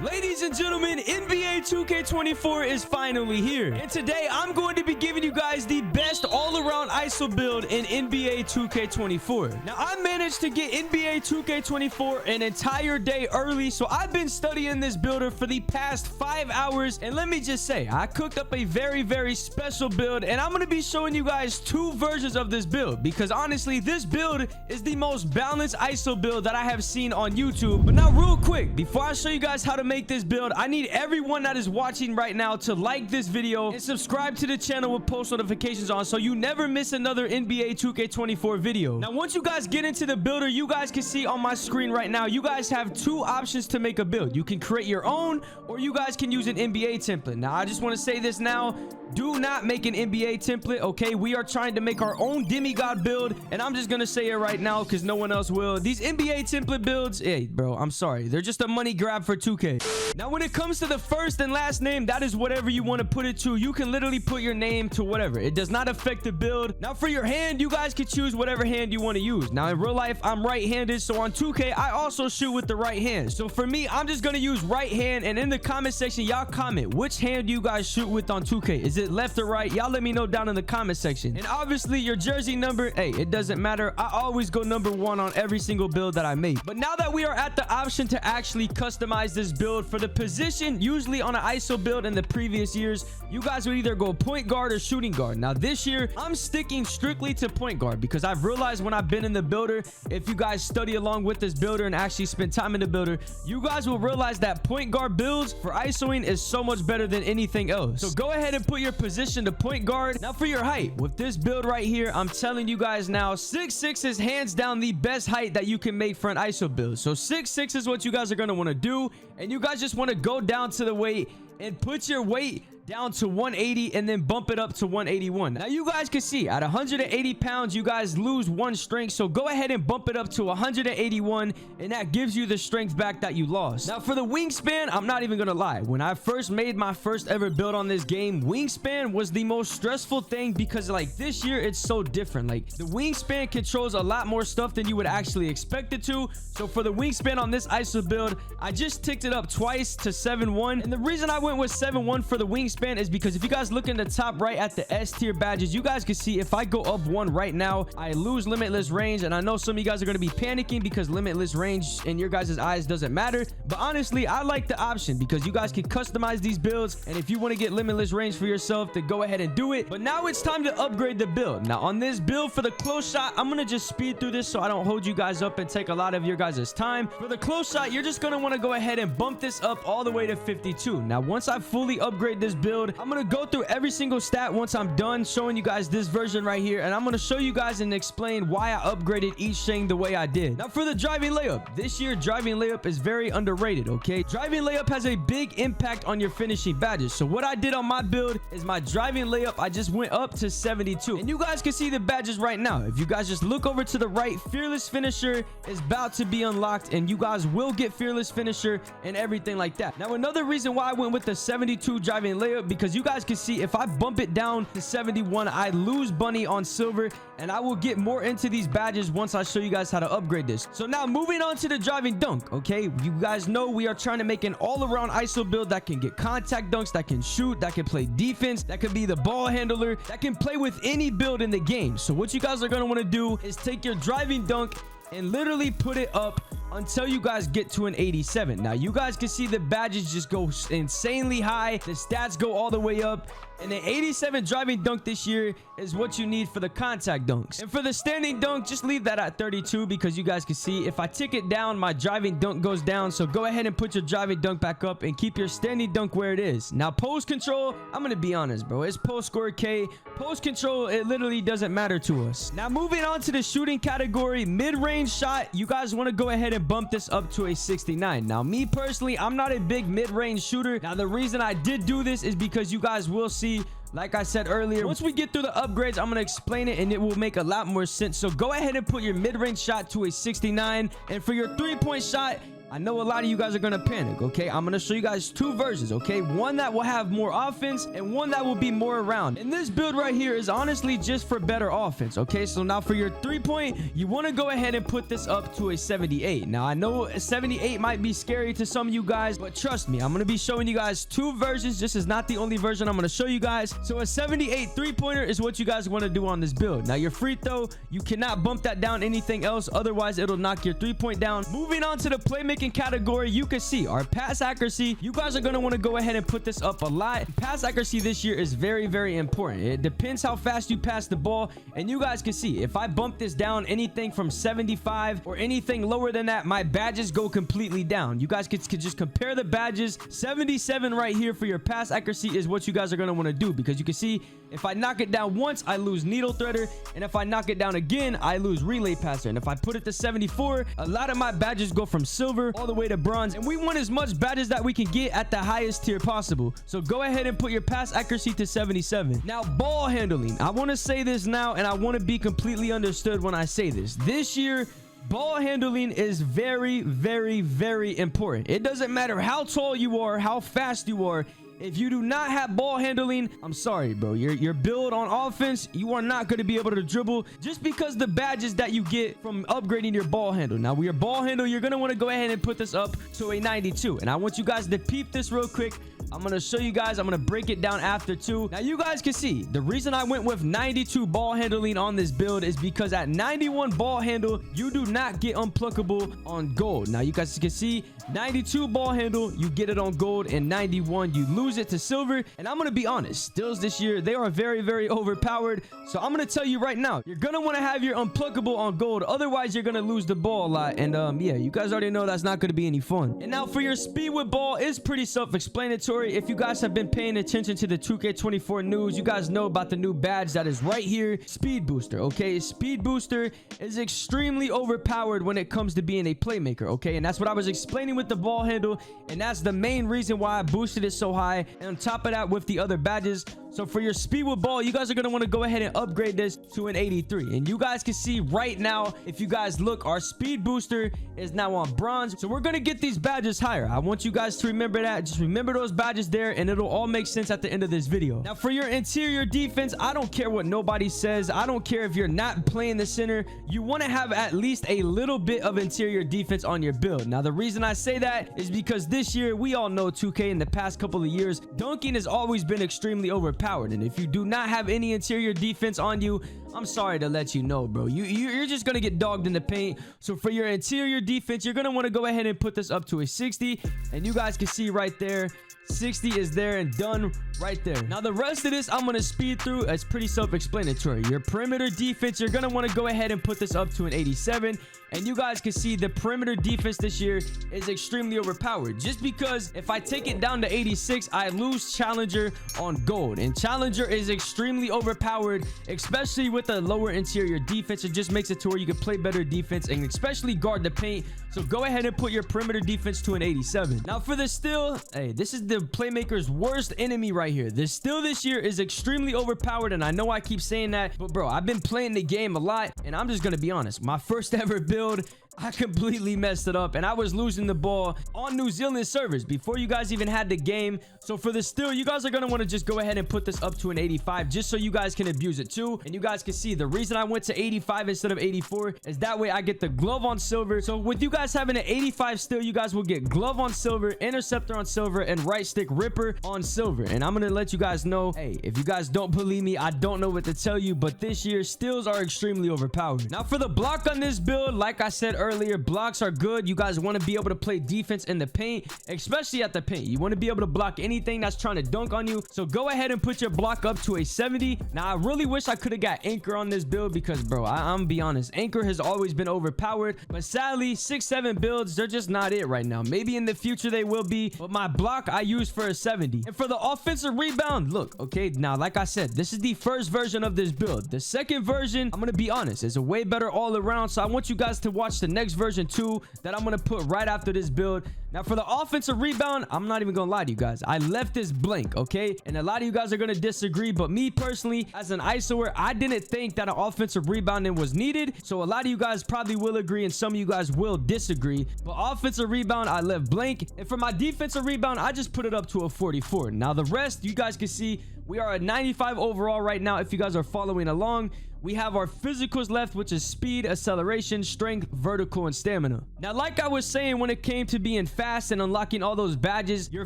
Ladies and gentlemen, NBA 2K24 is finally here. And today, I'm going to be giving you guys the best all-around ISO build in NBA 2K24. Now, I managed to get NBA 2K24 an entire day early, so I've been studying this builder for the past 5 hours. And let me just say, I cooked up a very special build, and I'm going to be showing you guys 2 versions of this build, because honestly, this build is the most balanced ISO build that I have seen on YouTube. But now, real quick, before I show you guys how to make this build, I need everyone that is watching right now to like this video and subscribe to the channel with post notifications on so you never miss another NBA 2K24 video. Now, once you guys get into the builder, you guys can see on my screen right now, you guys have 2 options to make a build. You can create your own, or you guys can use an NBA template. Now, I just want to say this now. Do not make an NBA template, okay? We are trying to make our own demigod build, and I'm just gonna say it right now because no one else will. These NBA template builds, hey, bro, I'm sorry. They're just a money grab for 2K. Now, when it comes to the first and last name, that is whatever you want to put it to. You can literally put your name to whatever. It does not affect the build. Now, for your hand, you guys can choose whatever hand you want to use. Now, in real life, I'm right-handed, so on 2K, I also shoot with the right hand. So for me, I'm just gonna use right hand, and in the comment section, y'all comment which hand do you guys shoot with on 2K. Is it left or right? Y'all let me know down in the comment section. And obviously your jersey number, hey, it doesn't matter. I always go number 1 on every single build that I make. But now that we are at the option to actually customize this build for the position, usually on an ISO build in the previous years, you guys would either go point guard or shooting guard. Now this year, I'm sticking strictly to point guard because I've realized when I've been in the builder, if you guys study along with this builder and actually spend time in the builder, you guys will realize that point guard builds for ISOing is so much better than anything else. So go ahead and put your position to point guard. Now for your height, with this build right here, I'm telling you guys now, 6'6" is hands down the best height that you can make for an ISO build. So 6'6" is what you guys are going to want to do, and you guys just want to go down to the weight and put your weight down to 180 and then bump it up to 181. Now you guys can see at 180 pounds, you guys lose 1 strength. So go ahead and bump it up to 181, and that gives you the strength back that you lost. Now for the wingspan, I'm not even gonna lie. When I first made my first ever build on this game, wingspan was the most stressful thing because like this year, it's so different. Like the wingspan controls a lot more stuff than you would actually expect it to. So for the wingspan on this ISO build, I just ticked it up twice to 7'1". And the reason I went with 7'1" for the wingspan is because if you guys look in the top right at the S tier badges, you guys can see if I go up 1 right now, I lose limitless range. And I know some of you guys are going to be panicking because limitless range in your guys' eyes doesn't matter, but honestly, I like the option because you guys can customize these builds, and if you want to get limitless range for yourself, then go ahead and do it. But now it's time to upgrade the build. Now on this build for the close shot, I'm going to just speed through this so I don't hold you guys up and take a lot of your guys' time. For the close shot, you're just going to want to go ahead and bump this up all the way to 52. Now once I fully upgrade this build, I'm gonna go through every single stat once I'm done showing you guys this version right here, and I'm gonna show you guys and explain why I upgraded each thing the way I did. Now for the driving layup, this year driving layup is very underrated, okay? Driving layup has a big impact on your finishing badges. So what I did on my build is my driving layup, I just went up to 72, and you guys can see the badges right now. If you guys just look over to the right, fearless finisher is about to be unlocked, and you guys will get fearless finisher and everything like that. Now another reason why I went with the 72 driving layup, because you guys can see if I bump it down to 71, I lose bunny on silver, and I will get more into these badges once I show you guys how to upgrade this. So now moving on to the driving dunk, okay? You guys know we are trying to make an all-around ISO build that can get contact dunks, that can shoot, that can play defense, that can be the ball handler, that can play with any build in the game. So what you guys are going to want to do is take your driving dunk and literally put it up until you guys get to an 87. Now you guys can see the badges just go insanely high, the stats go all the way up, and the 87 driving dunk this year is what you need for the contact dunks. And for the standing dunk, just leave that at 32 because you guys can see if I tick it down, my driving dunk goes down. So go ahead and put your driving dunk back up and keep your standing dunk where it is. Now post control, I'm gonna be honest, bro, it's post score K. Post control, it literally doesn't matter to us. Now moving on to the shooting category, mid-range shot, you guys want to go ahead and bump this up to a 69. Now me personally, I'm not a big mid-range shooter. Now the reason I did do this is because you guys will see, like I said earlier, once we get through the upgrades, I'm going to explain it and it will make a lot more sense. So go ahead and put your mid-range shot to a 69. And for your 3-point shot, I know a lot of you guys are gonna panic, okay? I'm gonna show you guys two versions, okay? One that will have more offense and one that will be more around. And this build right here is honestly just for better offense, okay? So now for your 3-point, you want to go ahead and put this up to a 78. Now I know a 78 might be scary to some of you guys, but trust me, I'm gonna be showing you guys two versions. This is not the only version I'm gonna show you guys. So a 78 3-pointer is what you guys want to do on this build. Now your free throw, you cannot bump that down anything else, otherwise it'll knock your 3-point down. Moving on to the playmaking category, you can see our pass accuracy. You guys are going to want to go ahead and put this up a lot. Pass accuracy this year is very, very important. It depends how fast you pass the ball, and you guys can see if I bump this down anything from 75 or anything lower than that, my badges go completely down. You guys could just compare the badges. 77 right here for your pass accuracy is what you guys are going to want to do, because you can see if I knock it down once, I lose needle threader, and if I knock it down again, I lose relay passer. And if I put it to 74, a lot of my badges go from silver all the way to bronze, and we want as much badges that we can get at the highest tier possible. So go ahead and put your pass accuracy to 77. Now ball handling, I want to say this now, and I want to be completely understood when I say this. This year, ball handling is very, very, very important. It doesn't matter how tall you are, how fast you are. If you do not have ball handling, I'm sorry, bro. Your build on offense, you are not going to be able to dribble just because the badges that you get from upgrading your ball handle. Now, with your ball handle, you're going to want to go ahead and put this up to a 92. And I want you guys to peep this real quick. I'm going to show you guys. I'm going to break it down after too. Now, you guys can see the reason I went with 92 ball handling on this build is because at 91 ball handle, you do not get unpluckable on gold. Now, you guys can see 92 ball handle, you get it on gold, and 91, you lose it to silver. And I'm going to be honest, stills this year, they are very, very overpowered. So I'm going to tell you right now, you're going to want to have your unpluckable on gold. Otherwise, you're going to lose the ball a lot. And yeah, you guys already know that's not going to be any fun. And now for your speed with ball, is pretty self-explanatory. If you guys have been paying attention to the 2K24 news, you guys know about the new badge that is right here, Speed Booster, okay? Speed Booster is extremely overpowered when it comes to being a playmaker, okay? And that's what I was explaining with the ball handle, and that's the main reason why I boosted it so high. And on top of that, with the other badges, so for your speed with ball, you guys are going to want to go ahead and upgrade this to an 83. And you guys can see right now, if you guys look, our speed booster is now on bronze. So we're going to get these badges higher. I want you guys to remember that. Just remember those badges there, and it'll all make sense at the end of this video. Now for your interior defense, I don't care what nobody says. I don't care if you're not playing the center. You want to have at least a little bit of interior defense on your build. Now the reason I say that is because this year, we all know 2K in the past couple of years, dunking has always been extremely overpowered. And if you do not have any interior defense on you, I'm sorry to let you know, bro. You're just going to get dogged in the paint. So for your interior defense, you're going to want to go ahead and put this up to a 60. And you guys can see right there, 60 is there and done right there. Now the rest of this I'm going to speed through. It's pretty self-explanatory. Your perimeter defense, you're going to want to go ahead and put this up to an 87. And you guys can see the perimeter defense this year is extremely overpowered. Just because if I take it down to 86, I lose Challenger on gold. And Challenger is extremely overpowered, especially with a lower interior defense. It just makes it to where you can play better defense and especially guard the paint. So go ahead and put your perimeter defense to an 87. Now for the steal, hey, this is the playmaker's worst enemy right here. The steal this year is extremely overpowered, and I know I keep saying that, but bro, I've been playing the game a lot, and I'm just gonna be honest. My first ever build, I completely messed it up, and I was losing the ball on New Zealand servers before you guys even had the game. So for the steal, you guys are going to want to just go ahead and put this up to an 85 just so you guys can abuse it too. And you guys can see the reason I went to 85 instead of 84 is that way I get the glove on silver. So with you guys having an 85 steal, you guys will get glove on silver, interceptor on silver, and right stick ripper on silver. And I'm going to let you guys know, hey, if you guys don't believe me, I don't know what to tell you, but this year steals are extremely overpowered. Now for the block on this build, like I said earlier, blocks are good. You guys want to be able to play defense in the paint, especially at the paint. You want to be able to block anything that's trying to dunk on you. So go ahead and put your block up to a 70. Now I really wish I could have got anchor on this build because bro, I'm gonna be honest, anchor has always been overpowered, but sadly 6-7 builds, they're just not it right now. Maybe in the future they will be, but my block I use for a 70. And for the offensive rebound, look, okay, now like I said, this is the first version of this build. The second version, I'm gonna be honest, is a way better all around. So I want you guys to watch the next version 2 that I'm gonna put right after this build. Now for the offensive rebound, I'm not even gonna lie to you guys, I left this blank, okay? And a lot of you guys are gonna disagree, but me personally, as an ISOer, I didn't think that an offensive rebounding was needed. So a lot of you guys probably will agree and some of you guys will disagree, but offensive rebound I left blank. And for my defensive rebound, I just put it up to a 44. Now the rest, you guys can see we are at 95 overall right now. If you guys are following along, we have our physicals left, which is speed, acceleration, strength, vertical, and stamina. Now, like I was saying, when it came to being fast and unlocking all those badges, your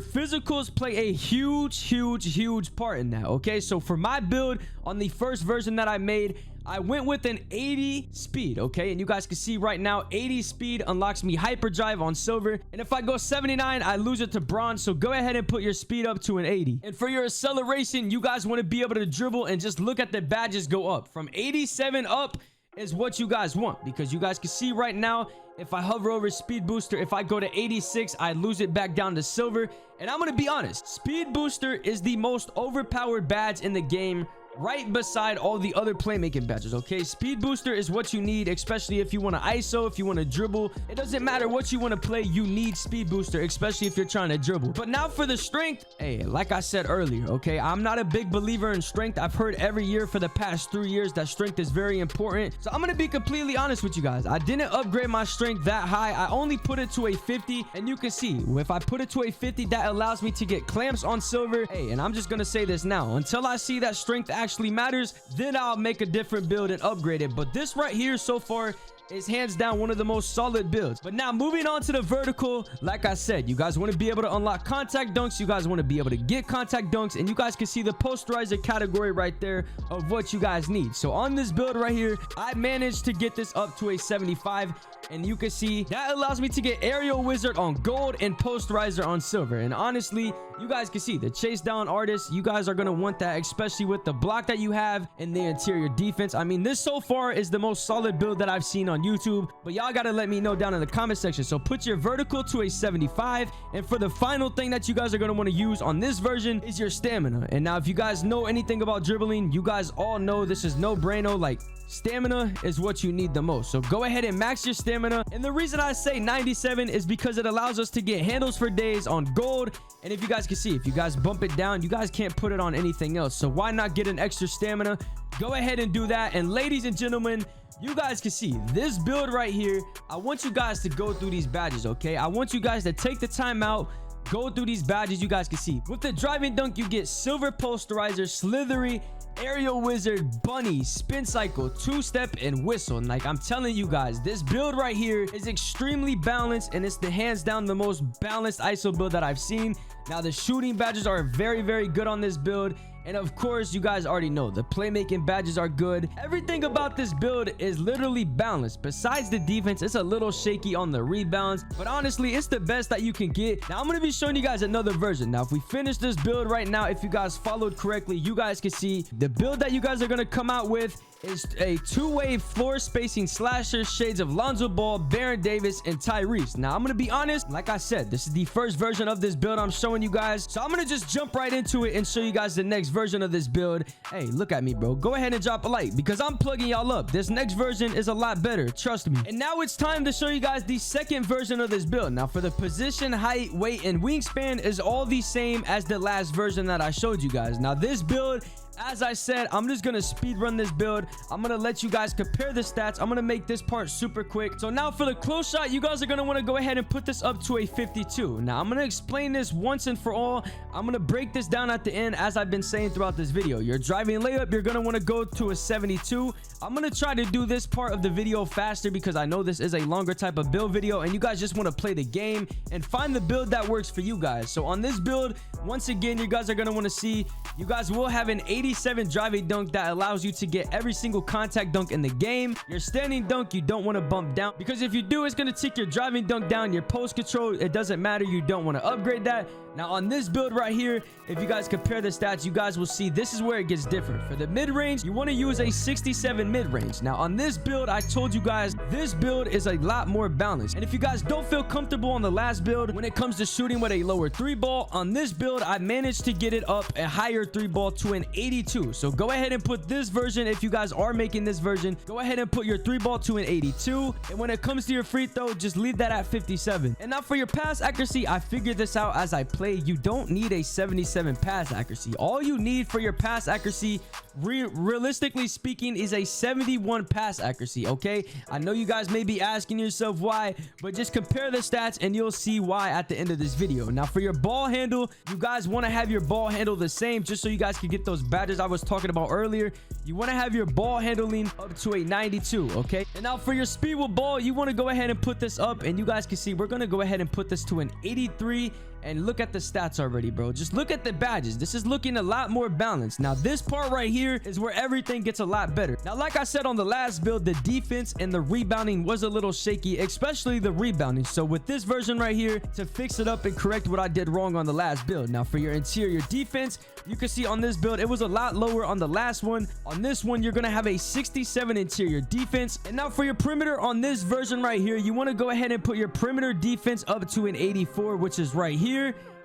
physicals play a huge part in that, okay? So for my build on the first version that I made, I went with an 80 speed, okay? And you guys can see right now, 80 speed unlocks me hyperdrive on silver. And if I go 79, I lose it to bronze. So go ahead and put your speed up to an 80. And for your acceleration, you guys want to be able to dribble and just look at the badges go up. From 87 up is what you guys want, because you guys can see right now, if I hover over speed booster, if I go to 86, I lose it back down to silver. And I'm going to be honest, speed booster is the most overpowered badge in the game, right beside all the other playmaking badges, okay? Speed booster is what you need, especially if you want to ISO, if you want to dribble. It doesn't matter what you want to play, you need speed booster, especially if you're trying to dribble. But now for the strength, hey, like I said earlier, okay, I'm not a big believer in strength. I've heard every year for the past 3 years that strength is very important. So I'm gonna be completely honest with you guys. I didn't upgrade my strength that high. I only put it to a 50, and you can see if I put it to a 50, that allows me to get clamps on silver. Hey, and I'm just gonna say this now, until I see that strength actually matters, then I'll make a different build and upgrade it. But this right here so far is hands down one of the most solid builds. But now moving on to the vertical, like I said, you guys want to be able to unlock contact dunks, you guys want to be able to get contact dunks, and you guys can see the posterizer category right there of what you guys need. So on this build right here, I managed to get this up to a 75, and you can see that allows me to get aerial wizard on gold and posterizer on silver. And honestly, you guys can see the chase down artist, you guys are going to want that, especially with the block that you have in the interior defense. I mean, this so far is the most solid build that I've seen on YouTube, but y'all got to let me know down in the comment section. So put your vertical to a 75, and for the final thing that you guys are going to want to use on this version is your stamina. And now if you guys know anything about dribbling, you guys all know this is no brainer. Like, stamina is what you need the most. So go ahead and max your stamina. And the reason I say 97 is because it allows us to get handles for days on gold. And if you guys can see, if you guys bump it down, you guys can't put it on anything else. So why not get an extra stamina? Go ahead and do that. And ladies and gentlemen, you guys can see this build right here. I want you guys to go through these badges, okay? I want you guys to take the time out, go through these badges. You guys can see with the driving dunk, you get silver posterizer, slithery, aerial wizard, bunny, spin cycle, two-step, and whistle. And like I'm telling you guys, this build right here is extremely balanced, and it's the hands down the most balanced ISO build that I've seen. Now the shooting badges are very good on this build, and of course you guys already know the playmaking badges are good. Everything about this build is literally balanced. Besides the defense, it's a little shaky on the rebounds, but honestly it's the best that you can get. Now I'm going to be showing you guys another version. Now if we finish this build right now, if you guys followed correctly, you guys can see the build that you guys are going to come out with is a two-way floor spacing slasher, shades of Lonzo Ball, Baron Davis, and Tyrese. Now I'm gonna be honest, like I said, this is the first version of this build I'm showing you guys, so I'm gonna just jump right into it and show you guys the next version of this build. Hey, look at me, bro. Go ahead and drop a like, because I'm plugging y'all up. This next version is a lot better, trust me. And now it's time to show you guys the second version of this build. Now for the position, height, weight, and wingspan is all the same as the last version that I showed you guys. Now this build, as I said, I'm just gonna speed run this build. I'm gonna let you guys compare the stats. I'm gonna make this part super quick. So now for the close shot, you guys are gonna want to go ahead and put this up to a 52. Now I'm gonna explain this once and for all. I'm gonna break this down at the end, as I've been saying throughout this video. Your driving layup, you're gonna want to go to a 72. I'm gonna try to do this part of the video faster, because I know this is a longer type of build video and you guys just want to play the game and find the build that works for you guys. So on this build, once again, you guys are gonna want to see, you guys will have an 87 driving dunk that allows you to get every single contact dunk in the game. Your standing dunk, you don't want to bump down, because if you do, it's going to tick your driving dunk down. Your post control, it doesn't matter, you don't want to upgrade that. Now on this build right here, if you guys compare the stats, you guys will see this is where it gets different. For the mid-range, you want to use a 67 mid-range. Now on this build, I told you guys this build is a lot more balanced. And if you guys don't feel comfortable on the last build when it comes to shooting with a lower 3-ball, on this build I managed to get it up a higher 3-ball to an 82. So go ahead and put this version, if you guys are making this version, go ahead and put your 3-ball to an 82. And when it comes to your free throw, just leave that at 57. And now for your pass accuracy, I figured this out as I play. You don't need a 77 pass accuracy. All you need for your pass accuracy, realistically speaking, is a 71 pass accuracy. Okay, I know you guys may be asking yourself why, but just compare the stats and you'll see why at the end of this video. Now for your ball handle, you guys want to have your ball handle the same, just so you guys can get those badges I was talking about earlier. You want to have your ball handling up to a 92. Okay, and now for your speed with ball, you want to go ahead and put this up, and you guys can see we're going to go ahead and put this to an 83. And look at the stats already, bro. Just look at the badges. This is looking a lot more balanced. Now this part right here is where everything gets a lot better. Now like I said on the last build, the defense and the rebounding was a little shaky, especially the rebounding. So with this version right here, to fix it up and correct what I did wrong on the last build. Now for your interior defense, you can see on this build it was a lot lower on the last one. On this one, you're gonna have a 67 interior defense. And now for your perimeter on this version right here, you want to go ahead and put your perimeter defense up to an 84, which is right here.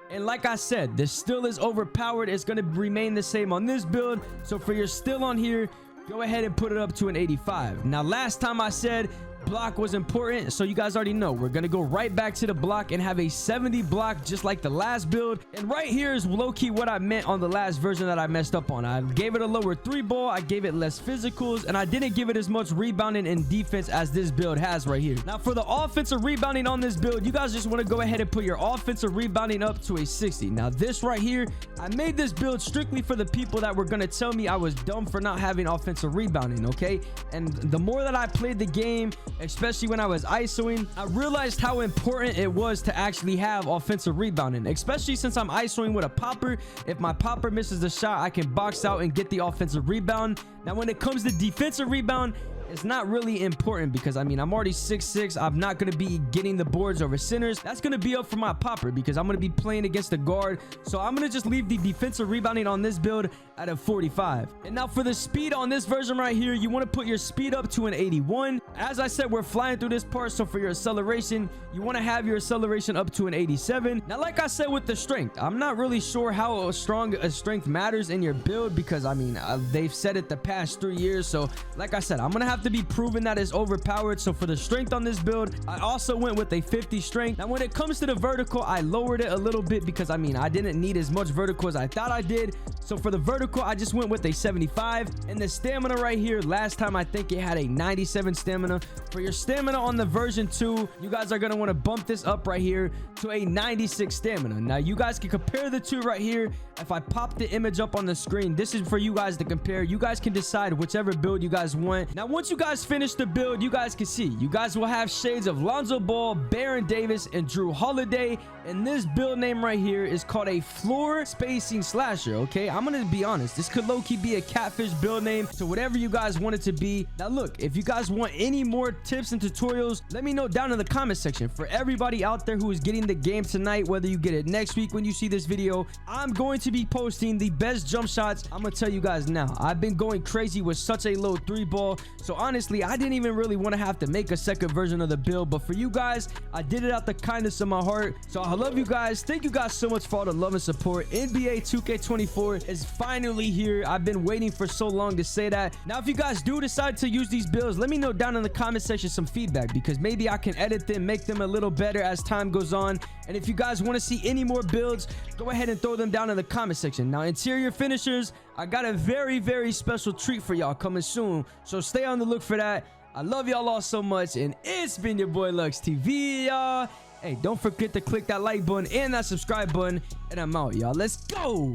And like I said, this still is overpowered. It's going to remain the same on this build. So for your still on here, go ahead and put it up to an 85. Now last time I said block was important, so you guys already know we're gonna go right back to the block and have a 70 block just like the last build. And right here is low-key what I meant on the last version that I messed up on. I gave it a lower 3-ball, I gave it less physicals, and I didn't give it as much rebounding and defense as this build has right here. Now for the offensive rebounding on this build, you guys just want to go ahead and put your offensive rebounding up to a 60. Now this right here, I made this build strictly for the people that were gonna tell me I was dumb for not having offensive rebounding. Okay, and the more that I played the game, especially when I was ISOing, I realized how important it was to actually have offensive rebounding, especially since I'm ISOing with a popper. If my popper misses the shot, I can box out and get the offensive rebound. Now when it comes to defensive rebound, it's not really important because I mean I'm already 6'6". I'm not going to be getting the boards over centers. That's going to be up for my popper because I'm going to be playing against the guard. So I'm going to just leave the defensive rebounding on this build at a 45. And now for the speed on this version right here, you want to put your speed up to an 81. As I said, we're flying through this part, so for your acceleration, you want to have your acceleration up to an 87. Now like I said with the strength, I'm not really sure how strong a strength matters in your build because I mean they've said it the past 3 years. So like I said, I'm gonna have to be proven that it's overpowered. So for the strength on this build, I also went with a 50 strength. Now when it comes to the vertical, I lowered it a little bit because I mean I didn't need as much vertical as I thought I did. So for the vertical, I just went with a 75. And the stamina right here, last time I think it had a 97 stamina. For your stamina on the version 2, you guys are gonna want to bump this up right here to a 96 stamina. Now you guys can compare the two right here. If I pop the image up on the screen, this is for you guys to compare. You guys can decide whichever build you guys want. Now once you guys finish the build, you guys can see you guys will have shades of Lonzo Ball, Baron Davis, and Drew Holiday. And this build name right here is called a floor spacing slasher. Okay, I'm gonna be honest, this could low-key be a catfish build name, so whatever you guys want it to be. Now look, if you guys want any more tips and tutorials, let me know down in the comment section. For everybody out there who is getting the game tonight, whether you get it next week when you see this video, I'm going to be posting the best jump shots. I'm gonna tell you guys now, I've been going crazy with such a low 3-ball, so honestly I didn't even really want to have to make a second version of the build, but for you guys, I did it out the kindness of my heart. So I love you guys. Thank you guys so much for all the love and support. NBA 2K24 is finally here. I've been waiting for so long to say that. Now if you guys do decide to use these builds, let me know down in the comment section some feedback, because maybe I can edit them, make them a little better as time goes on. And if you guys want to see any more builds, go ahead and throw them down in the comment section. Now interior finishers, I got a very special treat for y'all coming soon, so stay on the look for that. I love y'all all so much, and it's been your boy LxckTV, y'all. Hey, don't forget to click that like button and that subscribe button, and I'm out, y'all. Let's go.